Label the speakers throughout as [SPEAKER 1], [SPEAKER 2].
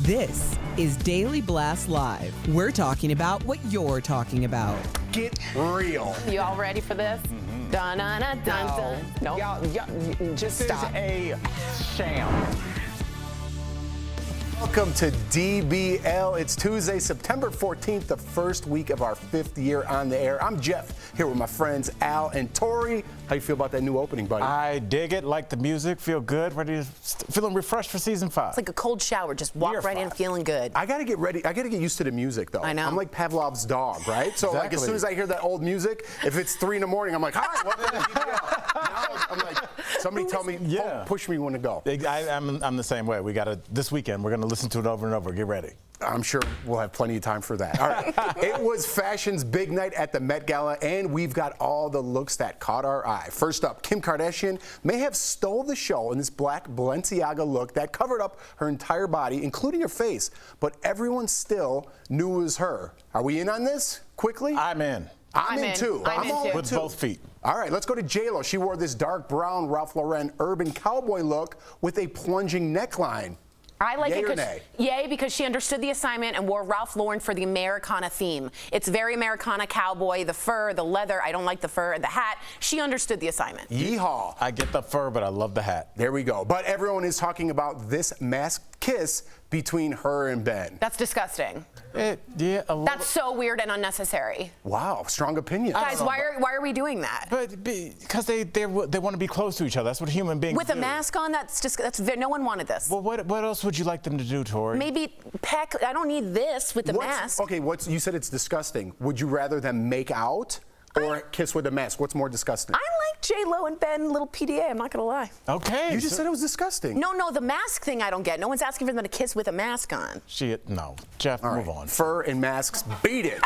[SPEAKER 1] This is Daily Blast Live. We're talking about what you're talking about.
[SPEAKER 2] Get real.
[SPEAKER 3] You all ready for this? Dun, dun, dun, dun, dun. No.
[SPEAKER 2] Y'all, just stop.
[SPEAKER 4] This is a sham.
[SPEAKER 2] Welcome to DBL. It's Tuesday, September 14th, the first week of our 5th year on the air. I'm Jeff, here with my friends Al and Tori. How you feel about that new opening, buddy?
[SPEAKER 4] I dig it, like the music, feel good, feeling refreshed for season 5.
[SPEAKER 3] It's like a cold shower, just walk right in feeling good.
[SPEAKER 2] I gotta get ready. I gotta get used to the music, though.
[SPEAKER 3] I know.
[SPEAKER 2] I'm like Pavlov's dog, right? So like as soon as I hear that old music, if it's 3 in the morning, I'm like, hi, welcome to DBL. Now I'm like, somebody tell me, push me when to go.
[SPEAKER 4] I'm the same way. We gotta, this weekend, we're gonna listen to it over and over. Get ready.
[SPEAKER 2] I'm sure we'll have plenty of time for that. All right. It was fashion's big night at the Met Gala, and we've got all the looks that caught our eye. First up, Kim Kardashian may have stole the show in this black Balenciaga look that covered up her entire body, including her face, but everyone still knew it was her. Are we in on this? Quickly?
[SPEAKER 4] I'm in.
[SPEAKER 2] I'm in too.
[SPEAKER 3] I'm in too.
[SPEAKER 4] With both feet.
[SPEAKER 2] All right, let's go to J-Lo. She wore this dark brown Ralph Lauren urban cowboy look with a plunging neckline.
[SPEAKER 3] I like
[SPEAKER 2] Yay
[SPEAKER 3] it
[SPEAKER 2] or nay?
[SPEAKER 3] because she understood the assignment and wore Ralph Lauren for the Americana theme. It's very Americana cowboy, the fur, the leather. I don't like the fur, the hat. She understood the assignment.
[SPEAKER 2] Yeehaw.
[SPEAKER 4] I get the fur, but I love the hat.
[SPEAKER 2] There we go. But everyone is talking about this masked kiss between her and Ben.
[SPEAKER 3] That's disgusting. That's so weird and unnecessary.
[SPEAKER 2] Wow, strong opinion.
[SPEAKER 3] Guys, why are we doing that?
[SPEAKER 4] But because they want to be close to each other. That's what human beings
[SPEAKER 3] With
[SPEAKER 4] do.
[SPEAKER 3] a mask on, no one wanted this.
[SPEAKER 4] Well, what else would you like them to do, Tori?
[SPEAKER 3] Maybe peck. I don't need this with the mask.
[SPEAKER 2] Okay, you said it's disgusting. Would you rather them make out or kiss with a mask? What's more disgusting?
[SPEAKER 3] I like J-Lo and Ben, little PDA, I'm not gonna lie.
[SPEAKER 4] Okay.
[SPEAKER 2] You just said it was disgusting.
[SPEAKER 3] No, the mask thing I don't get. No one's asking for them to kiss with a mask on.
[SPEAKER 4] No. Jeff, move on.
[SPEAKER 2] Fur and masks, beat it.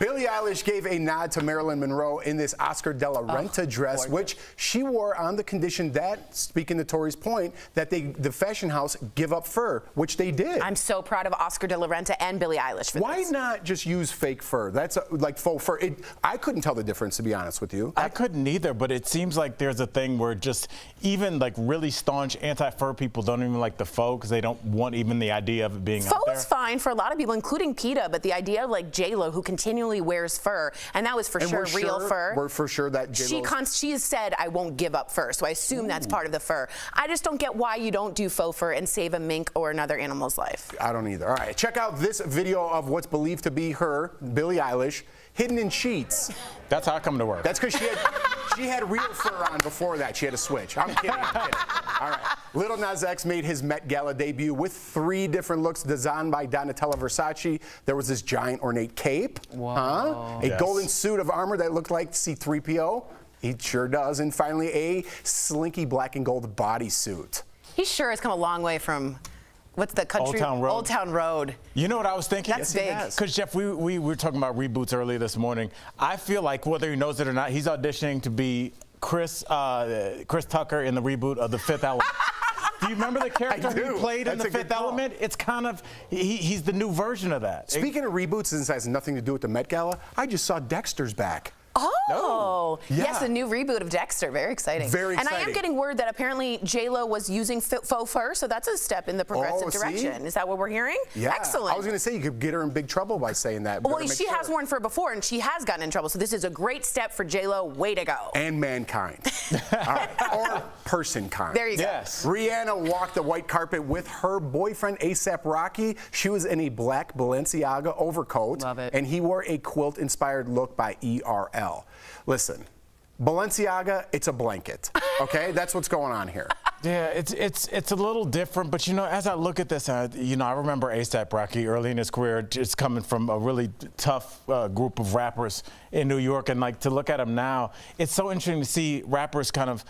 [SPEAKER 2] Billie Eilish gave a nod to Marilyn Monroe in this Oscar de la Renta dress, which she wore on the condition that, speaking to Tori's point, that the fashion house give up fur, which they did.
[SPEAKER 3] I'm so proud of Oscar de la Renta and Billie Eilish for this.
[SPEAKER 2] Why not just use fake fur? That's like faux fur. I couldn't tell the difference, to be honest with you.
[SPEAKER 4] I couldn't either, but it seems like there's a thing where just even like really staunch anti-fur people don't even like the faux because they don't want even the idea of it being out there.
[SPEAKER 3] Faux is fine for a lot of people, including PETA, but the idea of like J-Lo, who continually wears fur, and that was for sure real fur.
[SPEAKER 2] We're for sure that J-Lo.
[SPEAKER 3] She has said, I won't give up fur, so I assume that's part of the fur. I just don't get why you don't do faux fur and save a mink or another animal's life.
[SPEAKER 2] I don't either. All right, check out this video of what's believed to be her, Billie Eilish, hidden in sheets.
[SPEAKER 4] That's how I come to work.
[SPEAKER 2] That's because she had real fur on before that. She had a switch. I'm kidding. All right. Lil Nas X made his Met Gala debut with 3 different looks designed by Donatella Versace. There was this giant ornate cape. A golden suit of armor that looked like C-3PO. He sure does. And finally, a slinky black and gold bodysuit.
[SPEAKER 3] He sure has come a long way from... What's the country?
[SPEAKER 4] Old Town Road. You know what I was thinking?
[SPEAKER 3] That's big.
[SPEAKER 4] Because, Jeff, we were talking about reboots earlier this morning. I feel like, whether he knows it or not, he's auditioning to be Chris Tucker in the reboot of The Fifth Element. Do you remember the character he played in The Fifth Element? It's kind of, he's the new version of that.
[SPEAKER 2] Speaking of reboots, since this has nothing to do with the Met Gala, I just saw Dexter's back.
[SPEAKER 3] Oh,
[SPEAKER 2] yeah.
[SPEAKER 3] Yes, the new reboot of Dexter. Very exciting.
[SPEAKER 2] Very exciting.
[SPEAKER 3] And I am getting word that apparently J-Lo was using faux fur, so that's a step in the progressive direction. Is that what we're hearing?
[SPEAKER 2] Yeah.
[SPEAKER 3] Excellent.
[SPEAKER 2] I was going to say you could get her in big trouble by saying that.
[SPEAKER 3] Well, she has worn fur before, and she has gotten in trouble, so this is a great step for J-Lo. Way to go.
[SPEAKER 2] And mankind. All right. Or person-kind.
[SPEAKER 3] There you go.
[SPEAKER 4] Yes.
[SPEAKER 2] Rihanna walked the white carpet with her boyfriend, A$AP Rocky. She was in a black Balenciaga overcoat.
[SPEAKER 3] Love it.
[SPEAKER 2] And he wore a quilt-inspired look by ERL. Listen, Balenciaga, it's a blanket, okay? That's what's going on here.
[SPEAKER 4] Yeah, it's a little different, but as I look at this, I remember A$AP Rocky early in his career, just coming from a really tough group of rappers in New York, and like to look at him now, it's so interesting to see rappers kind of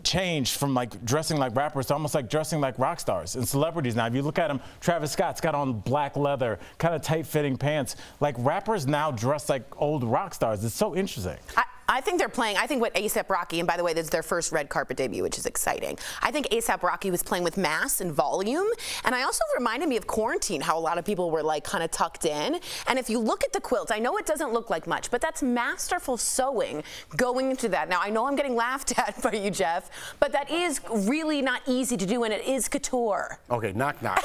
[SPEAKER 4] change from like dressing like rappers to almost like dressing like rock stars and celebrities now. If you look at him, Travis Scott's got on black leather, kind of tight-fitting pants. Like rappers now dress like old rock stars. It's so interesting.
[SPEAKER 3] I think they're playing, I think what A$AP Rocky, and by the way, this is their first red carpet debut, which is exciting. I think A$AP Rocky was playing with mass and volume, and I also reminded me of Quarantine, how a lot of people were like kind of tucked in. And if you look at the quilt, I know it doesn't look like much, but that's masterful sewing going into that. Now, I know I'm getting laughed at by you, Jeff, but that is really not easy to do, and it is couture.
[SPEAKER 2] Okay, knock, knock.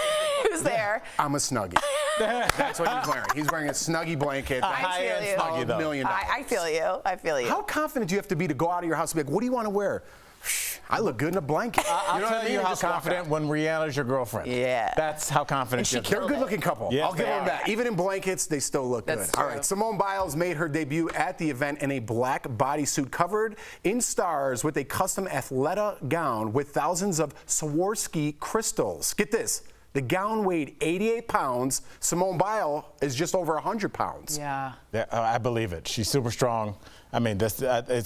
[SPEAKER 3] who's there.
[SPEAKER 2] I'm a Snuggie. That's what he's wearing. He's wearing a Snuggie blanket.
[SPEAKER 3] I feel you.
[SPEAKER 4] Snuggie, though.
[SPEAKER 2] $1 million.
[SPEAKER 3] I feel you. I feel you.
[SPEAKER 2] How confident do you have to be to go out of your house and be like, what do you want to wear? I look good in a blanket.
[SPEAKER 4] I'll
[SPEAKER 2] know what I
[SPEAKER 4] tell
[SPEAKER 2] mean?
[SPEAKER 4] you how
[SPEAKER 2] Just walk
[SPEAKER 4] confident
[SPEAKER 2] out.
[SPEAKER 4] when Rihanna's your girlfriend.
[SPEAKER 3] Yeah.
[SPEAKER 4] That's how confident she is.
[SPEAKER 2] They're a good-looking couple.
[SPEAKER 4] Yes,
[SPEAKER 2] I'll give
[SPEAKER 4] they
[SPEAKER 2] them
[SPEAKER 4] are.
[SPEAKER 2] that. Even in blankets, they still look
[SPEAKER 3] That's
[SPEAKER 2] good. All
[SPEAKER 3] true.
[SPEAKER 2] right, Simone Biles made her debut at the event in a black bodysuit covered in stars with a custom Athleta gown with thousands of Swarovski crystals. Get this. The gown weighed 88 pounds. Simone Biles is just over 100 pounds.
[SPEAKER 3] Yeah.
[SPEAKER 4] Yeah, I believe it. She's super strong. I mean, it's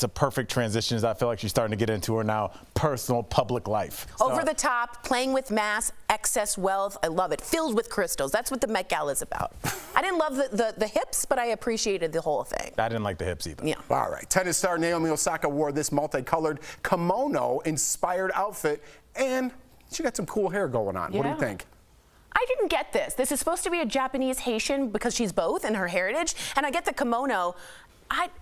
[SPEAKER 4] a perfect transition. As I feel like she's starting to get into her now personal, public life. So,
[SPEAKER 3] Over the top, playing with mass, excess wealth. I love it. Filled with crystals. That's what the Met Gala is about. I didn't love the hips, but I appreciated the whole thing.
[SPEAKER 4] I didn't like the hips either.
[SPEAKER 3] Yeah.
[SPEAKER 2] All right. Tennis star Naomi Osaka wore this multicolored kimono-inspired outfit, and she got some cool hair going on. What do you
[SPEAKER 3] Yeah.
[SPEAKER 2] think?
[SPEAKER 3] I didn't get this. This is supposed to be a Japanese Haitian because she's both in her heritage, and I get the kimono.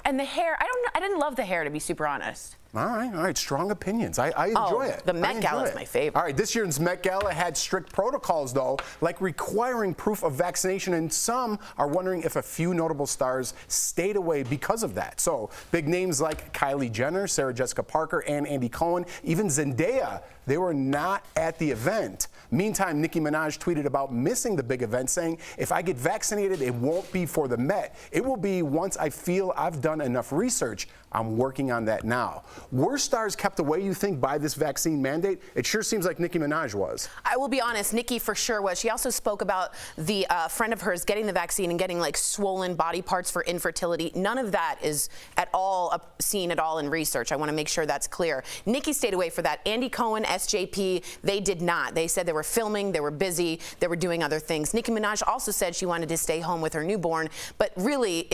[SPEAKER 3] And the hair. I didn't love the hair, to be super honest.
[SPEAKER 2] All right. Strong opinions. I enjoy it.
[SPEAKER 3] The Met
[SPEAKER 2] I
[SPEAKER 3] Gala
[SPEAKER 2] enjoy
[SPEAKER 3] is
[SPEAKER 2] it.
[SPEAKER 3] my favorite.
[SPEAKER 2] All right, this year's Met Gala had strict protocols, though, like requiring proof of vaccination, and some are wondering if a few notable stars stayed away because of that. So, big names like Kylie Jenner, Sarah Jessica Parker, and Andy Cohen, even Zendaya, they were not at the event. Meantime, Nicki Minaj tweeted about missing the big event, saying, if I get vaccinated, it won't be for the Met. It will be once I feel I've done enough research. I'm working on that now. Were stars kept away, you think, by this vaccine mandate? It sure seems like Nicki Minaj was.
[SPEAKER 3] I will be honest, Nicki for sure was. She also spoke about the friend of hers getting the vaccine and getting like swollen body parts for infertility. None of that is at all seen at all in research. I want to make sure that's clear. Nicki stayed away for that. Andy Cohen, SJP, they did not. They said they were filming, they were busy, they were doing other things. Nicki Minaj also said she wanted to stay home with her newborn, but really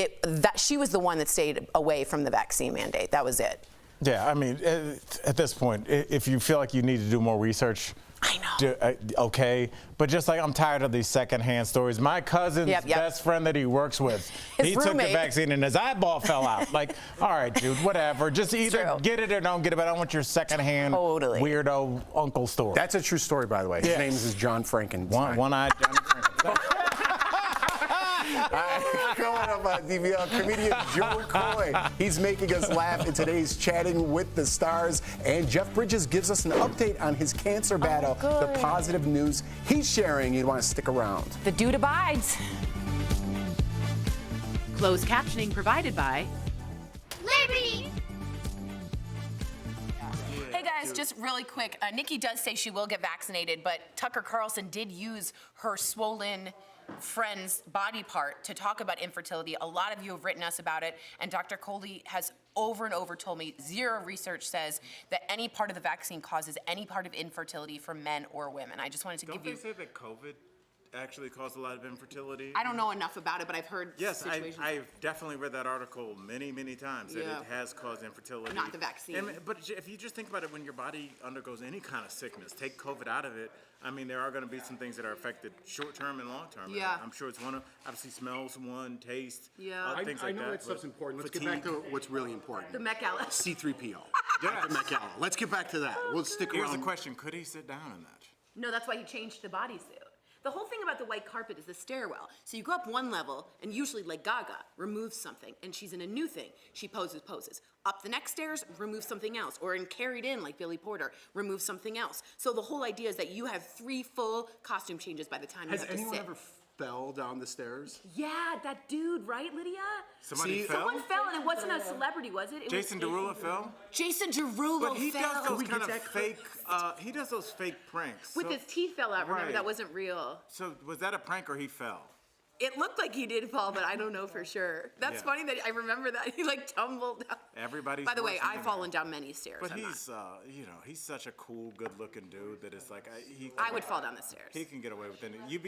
[SPEAKER 3] she was the one that stayed away from the vaccine mandate. That was it.
[SPEAKER 4] Yeah, I mean, at this point, if you feel like you need to do more research,
[SPEAKER 3] I know.
[SPEAKER 4] Okay, but just like I'm tired of these secondhand stories. My cousin's
[SPEAKER 3] Yep.
[SPEAKER 4] best friend that he works with,
[SPEAKER 3] His
[SPEAKER 4] he took the
[SPEAKER 3] roommate.
[SPEAKER 4] vaccine and his eyeball fell out. Like, all right, dude, whatever. Just either
[SPEAKER 3] true.
[SPEAKER 4] get it or don't get it, but I don't want your secondhand
[SPEAKER 3] Totally.
[SPEAKER 4] weirdo uncle story.
[SPEAKER 2] That's a true story, by the way. His
[SPEAKER 4] Yeah.
[SPEAKER 2] name is John Frankenstein.
[SPEAKER 4] One-eyed Johnny Frankenstein.
[SPEAKER 2] Coming up on DBL, comedian Joe Koy. He's making us laugh in today's Chatting with the Stars. And Jeff Bridges gives us an update on his cancer battle, the
[SPEAKER 3] good.
[SPEAKER 2] positive news he's sharing. You'd want to stick around.
[SPEAKER 3] The dude abides.
[SPEAKER 5] Closed captioning provided by
[SPEAKER 6] Liberty!
[SPEAKER 3] Hey guys, just really quick. Nikki does say she will get vaccinated, but Tucker Carlson did use her swollen friend's body part to talk about infertility. A lot of you have written us about it, and Dr. Coley has over and over told me zero research says that any part of the vaccine causes any part of infertility for men or women. I just wanted to
[SPEAKER 7] Don't
[SPEAKER 3] give
[SPEAKER 7] they
[SPEAKER 3] you.
[SPEAKER 7] say that COVID actually caused a lot of infertility?
[SPEAKER 3] I don't know enough about it, but I've heard
[SPEAKER 7] Yes,
[SPEAKER 3] situations.
[SPEAKER 7] I've definitely read that article many, many times that
[SPEAKER 3] Yeah.
[SPEAKER 7] it has caused infertility.
[SPEAKER 3] Not the vaccine.
[SPEAKER 7] But if you just think about it, when your body undergoes any kind of sickness, take COVID out of it, I mean, there are going to be some things that are affected short term and long term.
[SPEAKER 3] Yeah.
[SPEAKER 7] I'm sure it's one of, obviously, smells one, taste,
[SPEAKER 3] Yeah.
[SPEAKER 7] things
[SPEAKER 2] I
[SPEAKER 7] like
[SPEAKER 2] know
[SPEAKER 7] that.
[SPEAKER 2] that stuff's
[SPEAKER 7] but
[SPEAKER 2] important. Let's
[SPEAKER 7] fatigue.
[SPEAKER 2] get back to what's really important.
[SPEAKER 3] The Met Gala.
[SPEAKER 2] C3PO. The Met Gala. Let's get back to that. We'll stick
[SPEAKER 7] Here's
[SPEAKER 2] around.
[SPEAKER 7] the question: could he sit down in that?
[SPEAKER 3] No, that's why he changed the bodysuit. The whole thing about the white carpet is the stairwell. So you go up one level, and usually, like Gaga, removes something, and she's in a new thing. She poses. Up the next stairs, remove something else. Or in Carried In, like Billy Porter, remove something else. So the whole idea is that you have 3 full costume changes by the time you
[SPEAKER 2] Has
[SPEAKER 3] have to
[SPEAKER 2] anyone
[SPEAKER 3] sit.
[SPEAKER 2] ever fell down the stairs?
[SPEAKER 3] Yeah, that dude, right, Lydia?
[SPEAKER 7] Somebody
[SPEAKER 2] See,
[SPEAKER 7] fell?
[SPEAKER 3] Someone fell, and it wasn't a celebrity, was it?
[SPEAKER 7] Jason Derulo fell?
[SPEAKER 3] Jason Derulo
[SPEAKER 7] But he
[SPEAKER 3] fell.
[SPEAKER 7] does those kind of
[SPEAKER 2] that
[SPEAKER 7] fake. He does those fake pranks.
[SPEAKER 3] With
[SPEAKER 7] So-
[SPEAKER 3] his teeth fell out, remember?
[SPEAKER 7] Right.
[SPEAKER 3] That wasn't real.
[SPEAKER 7] So was that a prank or he fell?
[SPEAKER 3] It looked like he did fall, but I don't know for sure. That's
[SPEAKER 7] Yeah.
[SPEAKER 3] funny that I remember that. He like tumbled down.
[SPEAKER 7] Everybody's
[SPEAKER 3] By the way,
[SPEAKER 7] worse than
[SPEAKER 3] I've
[SPEAKER 7] him.
[SPEAKER 3] fallen down many stairs.
[SPEAKER 7] But
[SPEAKER 3] I'm not-
[SPEAKER 7] he's, he's such a cool, good-looking dude that it's like
[SPEAKER 3] I would fall down the stairs.
[SPEAKER 7] He can get away with it. You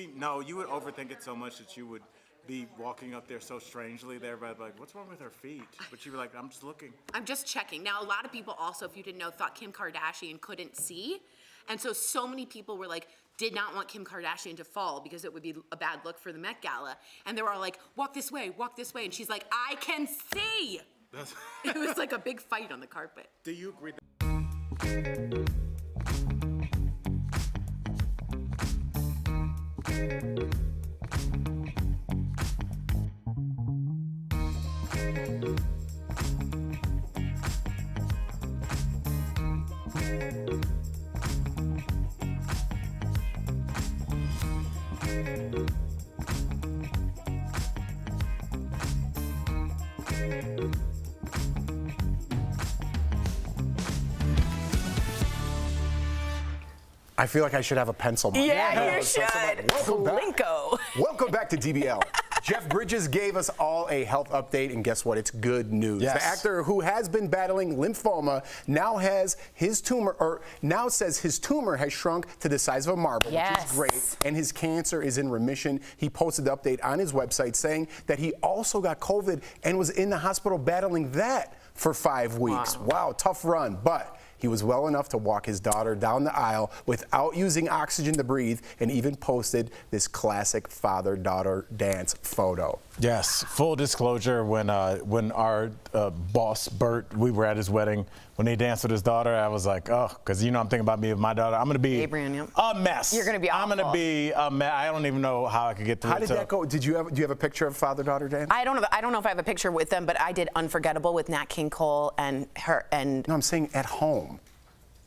[SPEAKER 7] would overthink it so much that you would be walking up there so strangely there, but like, what's wrong with her feet? But you'd be like, I'm just looking.
[SPEAKER 3] I'm just checking. Now, a lot of people also, if you didn't know, thought Kim Kardashian couldn't see. And so many people were like, did not want Kim Kardashian to fall because it would be a bad look for the Met Gala. And they were all like, walk this way. And she's like, I can see. It was like a big fight on the carpet.
[SPEAKER 7] Do you agree?
[SPEAKER 2] I feel like I should have a pencil.
[SPEAKER 3] Yeah, you should.
[SPEAKER 2] Welcome back.
[SPEAKER 3] Plinko.
[SPEAKER 2] Welcome back to DBL. Jeff Bridges gave us all a health update, and guess what? It's good news.
[SPEAKER 4] Yes.
[SPEAKER 2] The actor who has been battling lymphoma now says his tumor has shrunk to the size of a marble, which is great, and his cancer is in remission. He posted the update on his website saying that he also got COVID and was in the hospital battling that for 5 weeks. Wow, tough run, but he was well enough to walk his daughter down the aisle without using oxygen to breathe, and even posted this classic father-daughter dance photo.
[SPEAKER 4] Yes, full disclosure, when our boss, Bert, we were at his wedding, when he danced with his daughter, I was like, oh, because I'm thinking about me and my daughter. I'm going to be a mess.
[SPEAKER 3] You're going to be awful.
[SPEAKER 4] I'm going to be a mess. I don't even know how I could get through it.
[SPEAKER 2] How did that go? Do you have a picture of father-daughter dance?
[SPEAKER 3] I don't know if I have a picture with them, but I did Unforgettable with Nat King Cole and her and.
[SPEAKER 2] No, I'm saying at home.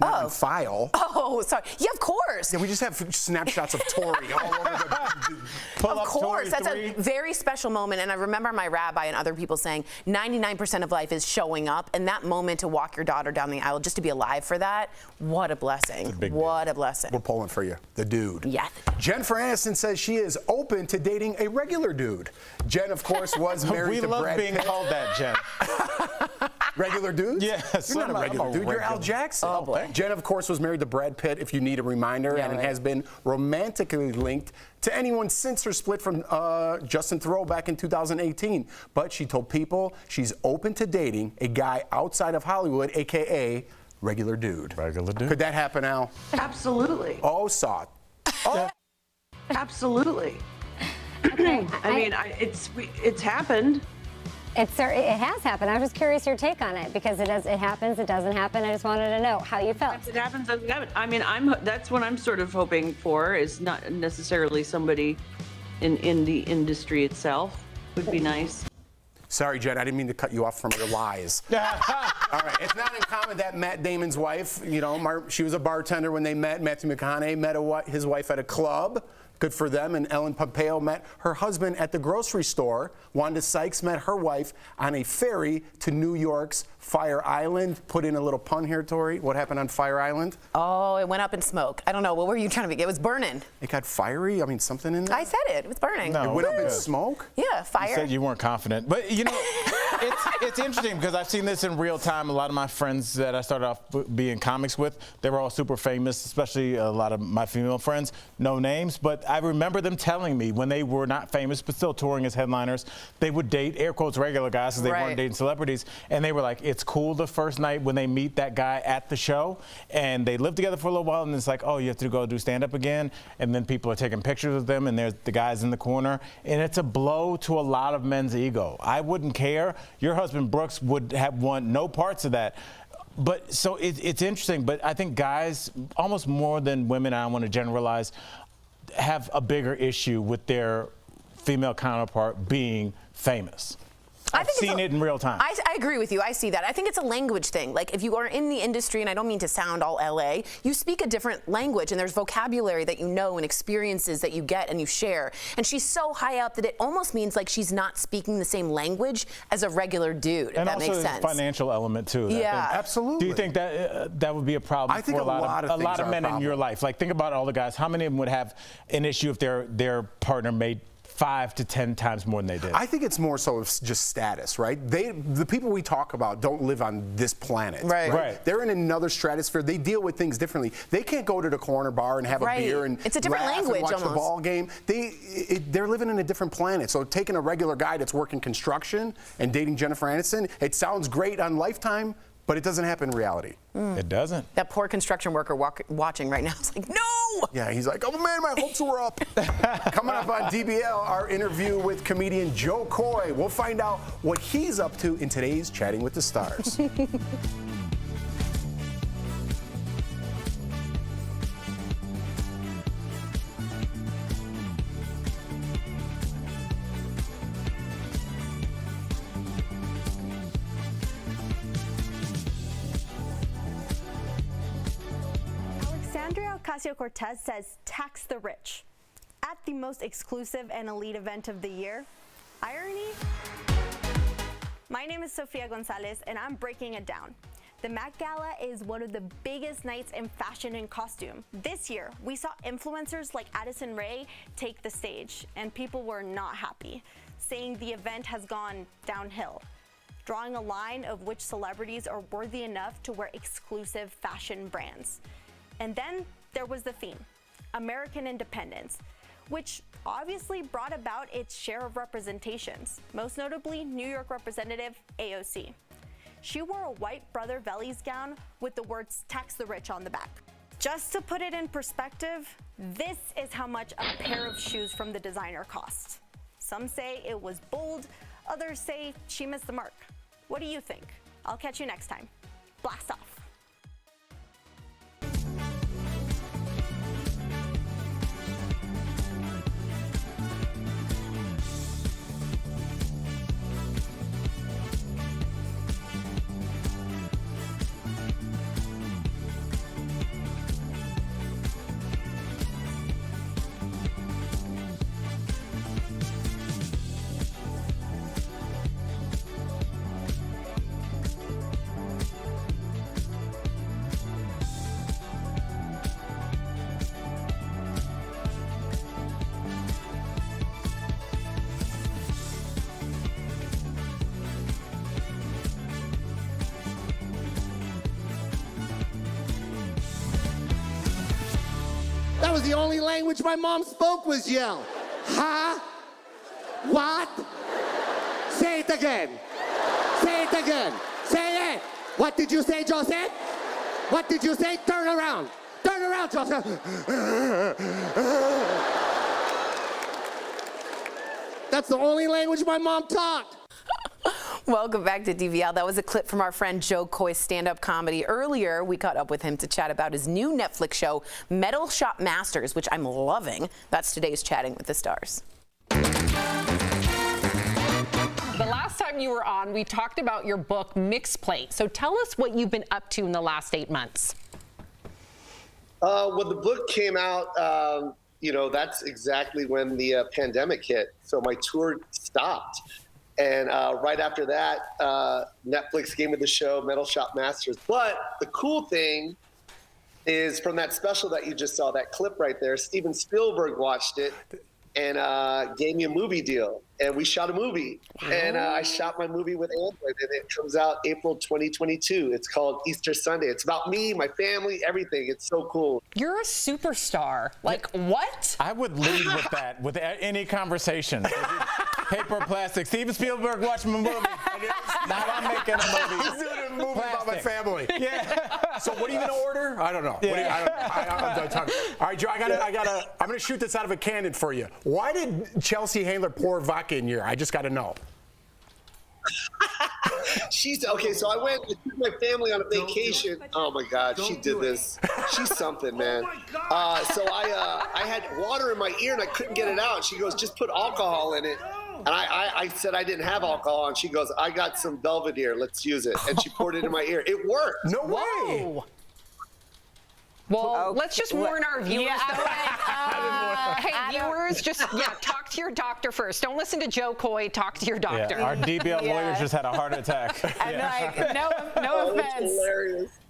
[SPEAKER 2] Not on file.
[SPEAKER 3] Oh, sorry. Yeah, of course.
[SPEAKER 2] Yeah, we just have snapshots of Tori all over the.
[SPEAKER 3] Of course, that's a very special moment, and I remember my rabbi and other people saying 99% of life is showing up, and that moment to walk your daughter down the aisle, just to be alive for that, what a blessing. What a blessing.
[SPEAKER 2] We're pulling for you, the dude.
[SPEAKER 3] Yeah.
[SPEAKER 2] Jennifer Aniston says she is open to dating a regular dude. Jen, of course, was married to Brad Pitt.
[SPEAKER 4] We love being called that, Jen.
[SPEAKER 2] Regular dudes?
[SPEAKER 4] Yes.
[SPEAKER 2] You're not a regular dude. You're Al Jackson.
[SPEAKER 3] Oh, boy.
[SPEAKER 2] Jen, of course, was married to Brad Pitt, if you need a reminder, and has been romantically linked to anyone since her split from Justin Theroux back in 2018. But she told People she's open to dating a guy outside of Hollywood, a.k.a. regular dude.
[SPEAKER 4] Regular dude.
[SPEAKER 2] Could that happen, Al?
[SPEAKER 8] Absolutely.
[SPEAKER 2] Oh, saw it. Oh.
[SPEAKER 8] Absolutely. I mean, it's happened.
[SPEAKER 9] It has happened. I was just curious your take on it, because it happens, it doesn't happen. I just wanted to know how you felt.
[SPEAKER 8] It happens, doesn't happen. I mean, that's what I'm sort of hoping for, is not necessarily somebody in the industry itself. Would be nice.
[SPEAKER 2] Sorry, Jen, I didn't mean to cut you off from your lies. All right, it's not uncommon that Matt Damon's wife, she was a bartender when they met. Matthew McConaughey met his wife at a club. Good for them. And Ellen Pompeo met her husband at the grocery store. Wanda Sykes met her wife on a ferry to New York's Fire Island. Put in a little pun here, Tori. What happened on Fire Island?
[SPEAKER 3] Oh, it went up in smoke. I don't know. What were you trying to make? It was burning.
[SPEAKER 2] It got fiery? I mean, something in there?
[SPEAKER 3] I said it. It was burning.
[SPEAKER 4] No,
[SPEAKER 2] it went up in smoke?
[SPEAKER 3] Yeah, fire.
[SPEAKER 4] You said you weren't confident. But, it's interesting because I've seen this in real time. A lot of my friends that I started off being comics with, they were all super famous, especially a lot of my female friends. No names, but I remember them telling me when they were not famous but still touring as headliners, they would date, air quotes, regular guys, because they weren't dating celebrities. And they were like, it's cool the first night when they meet that guy at the show, and they live together for a little while, and it's like, oh, you have to go do stand-up again, and then people are taking pictures of them, and there's the guys in the corner, and it's a blow to a lot of men's ego. I wouldn't care. Your husband Brooks would have won no parts of that. But so it's interesting, but I think guys, almost more than women, I don't want to generalize, have a bigger issue with their female counterpart being famous. I've seen it in real time.
[SPEAKER 3] I agree with you. I see that. I think it's a language thing. Like, if you are in the industry, and I don't mean to sound all LA, you speak a different language, and there's vocabulary that you know and experiences that you get and you share. And she's so high up that it almost means like she's not speaking the same language as a regular dude, if that makes sense.
[SPEAKER 4] And also the financial element, too.
[SPEAKER 3] Yeah.
[SPEAKER 2] Absolutely.
[SPEAKER 4] Do you think that that would be a problem for a lot of men in your life? Like, think about all the guys. How many of them would have an issue if their partner made 5 to 10 times more than they did?
[SPEAKER 2] I think it's more so just status, right? The people we talk about don't live on this planet. Right. They're in another stratosphere. They deal with things differently. They can't go to the corner bar and have a beer and
[SPEAKER 3] it's a different
[SPEAKER 2] laugh
[SPEAKER 3] language
[SPEAKER 2] and watch
[SPEAKER 3] almost.
[SPEAKER 2] the ball game. They're living in a different planet. So taking a regular guy that's working construction and dating Jennifer Aniston, it sounds great on Lifetime, but it doesn't happen in reality.
[SPEAKER 4] It doesn't.
[SPEAKER 3] That poor construction worker watching right now is like, no!
[SPEAKER 2] Yeah, he's like, oh man, my hopes were up. Coming up on DBL, our interview with comedian Joe Koy. We'll find out what he's up to in today's Chatting with the Stars.
[SPEAKER 10] Ocasio-Cortez says tax the rich at the most exclusive and elite event of the year. Irony? My name is Sofia Gonzalez, and I'm breaking it down. The Met Gala is one of the biggest nights in fashion and costume. This year, we saw influencers like Addison Rae take the stage, and people were not happy, saying the event has gone downhill, drawing a line of which celebrities are worthy enough to wear exclusive fashion brands. And then there was the theme, American independence, which obviously brought about its share of representations, most notably New York Representative AOC. She wore a white Brother Vellies gown with the words tax the rich on the back. Just to put it in perspective, this is how much a pair of shoes from the designer costs. Some say it was bold, others say she missed the mark. What do you think? I'll catch you next time. Blast off.
[SPEAKER 11] That was the only language my mom spoke was yell. Huh? What? Say it again. Say it again. Say it. What did you say, Joseph? What did you say? Turn around. Turn around, Joseph. That's the only language my mom taught.
[SPEAKER 3] Welcome back to DBL. That was a clip from our friend Joe Koy's stand-up comedy. Earlier, we caught up with him to chat about his new Netflix show, Metal Shop Masters, which I'm loving. That's today's Chatting with the Stars.
[SPEAKER 12] The last time you were on, we talked about your book, Mixed Plate. So tell us what you've been up to in the last 8 months.
[SPEAKER 13] Well, the book came out, that's exactly when the pandemic hit. So my tour stopped. And right after that, Netflix gave me the show Metal Shop Masters. But the cool thing is from that special that you just saw, that clip right there, Steven Spielberg watched it and gave me a movie deal. And we shot a movie. And I shot my movie with Android, and it comes out April 2022. It's called Easter Sunday. It's about me, my family, everything. It's so cool.
[SPEAKER 12] You're a superstar. Like, what?
[SPEAKER 4] I would lead with that, with any conversation. Paper, plastic. Steven Spielberg watched my movie. Now I'm making a movie.
[SPEAKER 2] He's doing a movie about my family.
[SPEAKER 4] Yeah.
[SPEAKER 2] So what are you gonna order? I don't know.
[SPEAKER 4] Yeah.
[SPEAKER 2] I'm done talking. All right, Joe. I'm gonna shoot this out of a cannon for you. Why did Chelsea Handler pour vodka in your? I just got to know.
[SPEAKER 13] She's okay. So I took my family on a vacation. Oh my God, she did this. She's something, man. So I had water in my ear and I couldn't get it out. She goes, just put alcohol in it. And I said I didn't have alcohol, and she goes, I got some Belvedere. Let's use it. And she poured it in my ear. It worked.
[SPEAKER 2] No way.
[SPEAKER 12] Well, let's just warn our viewers. Hey, viewers, just talk to your doctor first. Don't listen to Joe Koy. Talk to your doctor.
[SPEAKER 4] Yeah, our DBL lawyers just had a heart attack.
[SPEAKER 3] And no offense.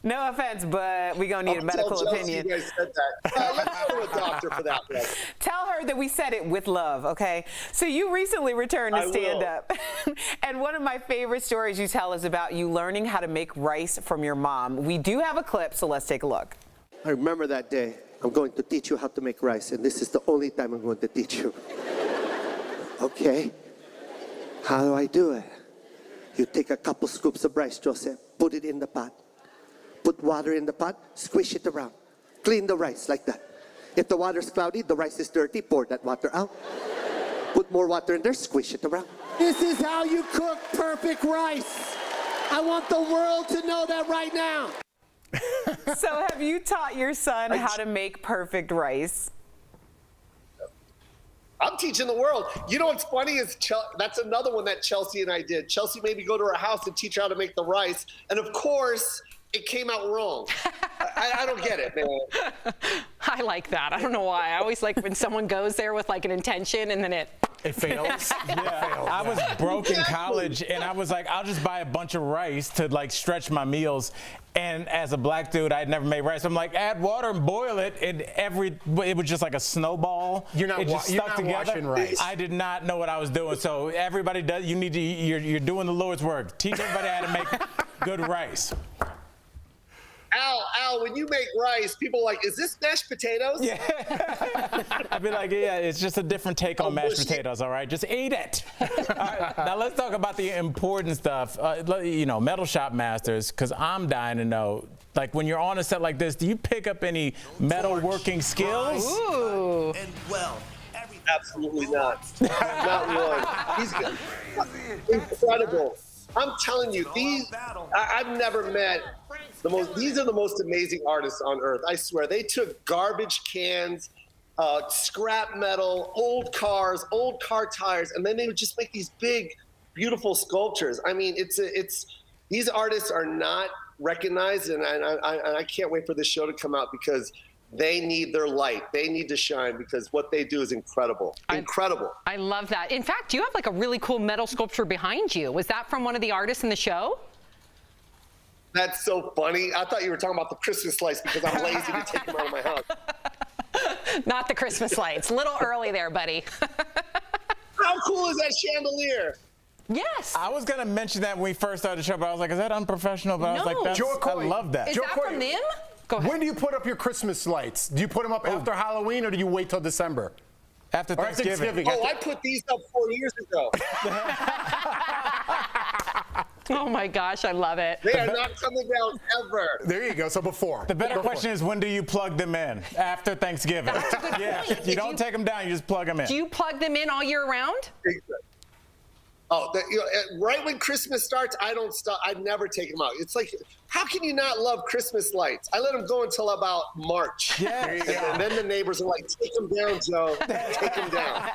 [SPEAKER 3] No offense, but we're going to need a medical opinion.
[SPEAKER 13] You guys said that. Let's go to a doctor for that one.
[SPEAKER 3] Tell her that we said it with love, okay? So you recently returned to stand-up. And one of my favorite stories you tell is about you learning how to make rice from your mom. We do have a clip, so let's take a look.
[SPEAKER 11] I remember that day. I'm going to teach you how to make rice, and this is the only time I'm going to teach you. Okay? How do I do it? You take a couple scoops of rice, Joseph, put it in the pot. Put water in the pot, squish it around. Clean the rice like that. If the water's cloudy, the rice is dirty, pour that water out. Put more water in there, squish it around. This is how you cook perfect rice. I want the world to know that right now.
[SPEAKER 3] So have you taught your son how to make perfect rice?
[SPEAKER 13] I'm teaching the world. You know what's funny is that's another one that Chelsea and I did. Chelsea made me go to her house and teach her how to make the rice. And of course, it came out wrong. I don't get it, man.
[SPEAKER 12] I like that. I don't know why. I always like when someone goes there with like an intention and then it
[SPEAKER 2] fails.
[SPEAKER 4] I was broke in college, and I was like, I'll just buy a bunch of rice to like stretch my meals. And as a black dude, I'd never made rice. I'm like, add water and boil it, and it was just like a snowball.
[SPEAKER 2] You're not washing rice.
[SPEAKER 4] I did not know what I was doing. So everybody does. You're doing the Lord's work. Teach everybody how to make good rice.
[SPEAKER 13] Al, when you make rice, people are like, is this mashed potatoes?
[SPEAKER 4] Yeah. I'd be like, yeah, it's just a different take on mashed potatoes, all right? Just eat it. All right, now let's talk about the important stuff. Metal Shop Masters, because I'm dying to know, like when you're on a set like this, do you pick up any metal working skills?
[SPEAKER 12] Ooh.
[SPEAKER 6] And well,
[SPEAKER 13] absolutely not. Not one. He's good. Incredible. I'm telling you, I've never met these are the most amazing artists on earth. I swear, they took garbage cans, scrap metal, old cars, old car tires, and then they would just make these big, beautiful sculptures. I mean, these artists are not recognized, and I can't wait for this show to come out because they need their light. They need to shine because what they do is incredible. Incredible.
[SPEAKER 12] I love that. In fact, you have like a really cool metal sculpture behind you. Was that from one of the artists in the show?
[SPEAKER 13] That's so funny. I thought you were talking about the Christmas lights because I'm lazy to take them out of my house.
[SPEAKER 12] Not the Christmas lights. A little early there, buddy.
[SPEAKER 13] How cool is that chandelier?
[SPEAKER 12] Yes.
[SPEAKER 4] I was going to mention that when we first started the show, but I was like, is that unprofessional? But I was like,
[SPEAKER 2] Joe Koy,
[SPEAKER 4] I love that.
[SPEAKER 12] Is that from them? Go ahead.
[SPEAKER 2] When do you put up your Christmas lights? Do you put them up after Halloween or do you wait till December?
[SPEAKER 4] After Thanksgiving.
[SPEAKER 13] Oh, I put these up 4 years ago.
[SPEAKER 12] Oh my gosh, I love it.
[SPEAKER 13] They are not coming down ever.
[SPEAKER 2] There you go. So before.
[SPEAKER 4] The better question is, when do you plug them in? After Thanksgiving.
[SPEAKER 12] That's a good point.
[SPEAKER 4] You don't take them down, you just plug them in.
[SPEAKER 12] Do you plug them in all year round?
[SPEAKER 13] Oh, right when Christmas starts, I don't stop. I never take them out. It's like, how can you not love Christmas lights? I let them go until about March.
[SPEAKER 4] Yeah.
[SPEAKER 13] And then the neighbors are like, take them down, Joe. Take them down.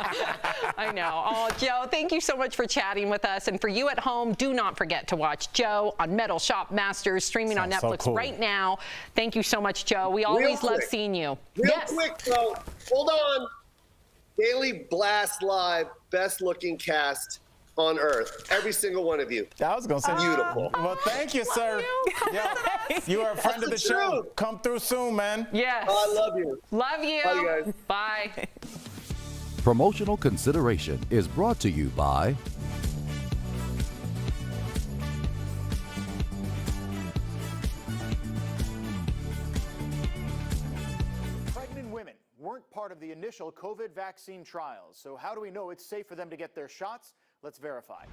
[SPEAKER 12] I know. Oh, Joe, thank you so much for chatting with us. And for you at home, do not forget to watch Joe on Metal Shop Masters, streaming on Netflix right now. Thank you so much, Joe. We always love seeing you.
[SPEAKER 13] Real quick, though. Hold on. Daily Blast Live, best looking cast on earth, every single one of you.
[SPEAKER 4] I was gonna say
[SPEAKER 13] beautiful.
[SPEAKER 4] Well, thank you, sir. You are a friend of the show. Come through soon, man.
[SPEAKER 12] Yes.
[SPEAKER 13] Oh, I love you.
[SPEAKER 12] Love you.
[SPEAKER 13] Bye, you guys.
[SPEAKER 12] Bye.
[SPEAKER 14] Promotional consideration is brought to you by
[SPEAKER 15] Pregnant women weren't part of the initial COVID vaccine trials, so how do we know it's safe for them to get their shots? Let's verify.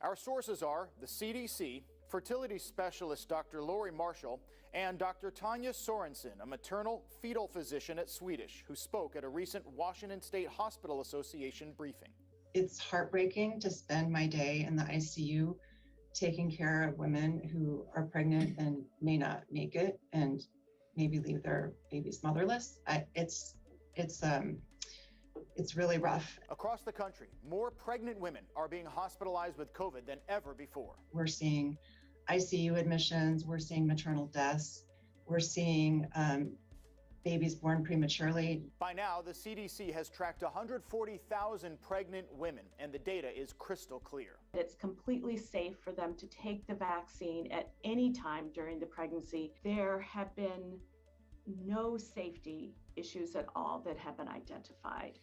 [SPEAKER 15] Our sources are the CDC, fertility specialist Dr. Lori Marshall, and Dr. Tanya Sorensen, a maternal fetal physician at Swedish, who spoke at a recent Washington State Hospital Association briefing.
[SPEAKER 16] It's heartbreaking to spend my day in the ICU taking care of women who are pregnant and may not make it and maybe leave their babies motherless. It's really rough.
[SPEAKER 15] Across the country, more pregnant women are being hospitalized with COVID than ever before.
[SPEAKER 16] We're seeing ICU admissions, we're seeing maternal deaths, we're seeing babies born prematurely.
[SPEAKER 15] By now, the CDC has tracked 140,000 pregnant women, and the data is crystal clear.
[SPEAKER 17] It's completely safe for them to take the vaccine at any time during the pregnancy. There have been no safety issues at all that have been identified.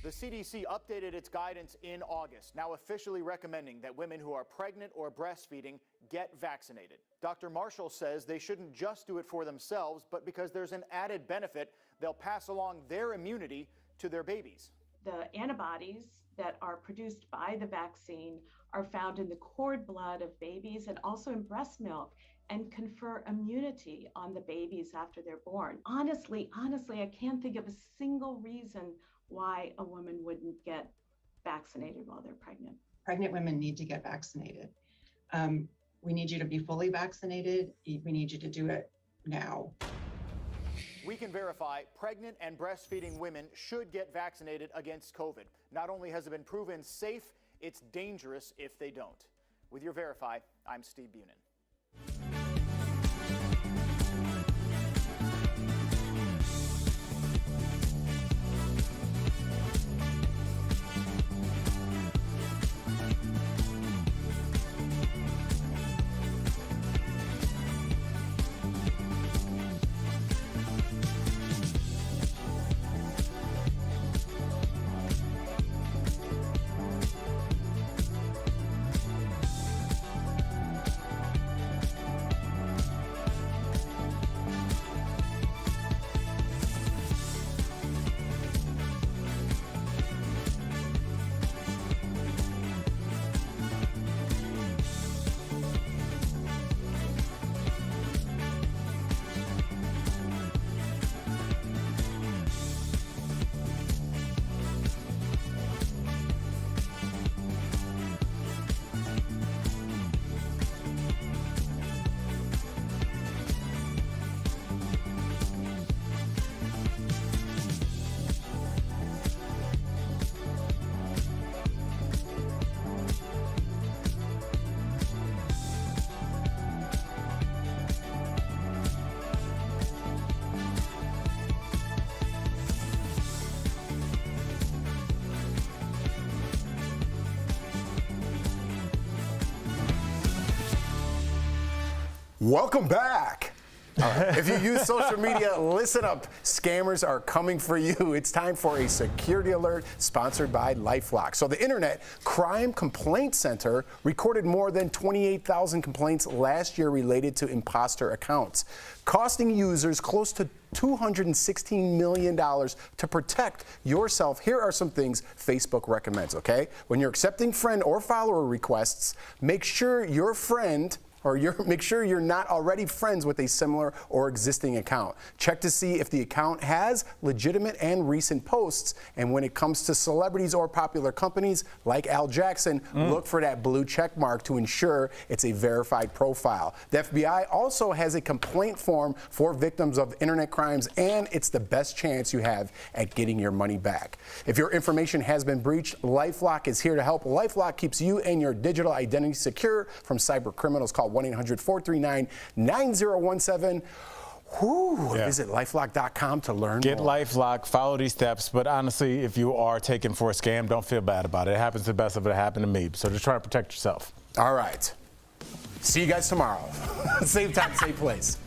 [SPEAKER 15] The CDC updated its guidance in August, now officially recommending that women who are pregnant or breastfeeding get vaccinated. Dr. Marshall says they shouldn't just do it for themselves, but because there's an added benefit, they'll pass along their immunity to their babies.
[SPEAKER 17] The antibodies that are produced by the vaccine are found in the cord blood of babies and also in breast milk, and confer immunity on the babies after they're born. Honestly, I can't think of a single reason why a woman wouldn't get vaccinated while they're pregnant.
[SPEAKER 16] Pregnant women need to get vaccinated. We need you to be fully vaccinated. We need you to do it now.
[SPEAKER 15] We can verify pregnant and breastfeeding women should get vaccinated against COVID. Not only has it been proven safe, it's dangerous if they don't. With your Verify, I'm Steve Bunin.
[SPEAKER 2] Welcome back. If you use social media, listen up. Scammers are coming for you. It's time for a security alert sponsored by LifeLock. So the Internet Crime Complaint Center recorded more than 28,000 complaints last year related to imposter accounts, costing users close to $216 million to protect yourself. Here are some things Facebook recommends, okay? When you're accepting friend or follower requests, make sure your friend make sure you're not already friends with a similar or existing account. Check to see if the account has legitimate and recent posts. And when it comes to celebrities or popular companies like Al Jackson, look for that blue check mark to ensure it's a verified profile. The FBI also has a complaint form for victims of internet crimes, and it's the best chance you have at getting your money back. If your information has been breached, LifeLock is here to help. LifeLock keeps you and your digital identity secure from cyber criminals. Call 1-800-439-9017. Visit lifelock.com to learn
[SPEAKER 4] Get
[SPEAKER 2] more.
[SPEAKER 4] LifeLock, follow these steps, but honestly, if you are taken for a scam, don't feel bad about it. It happens to the best of it. It happened to me, so just try to protect yourself.
[SPEAKER 2] All right. See you guys tomorrow. Same time, same place.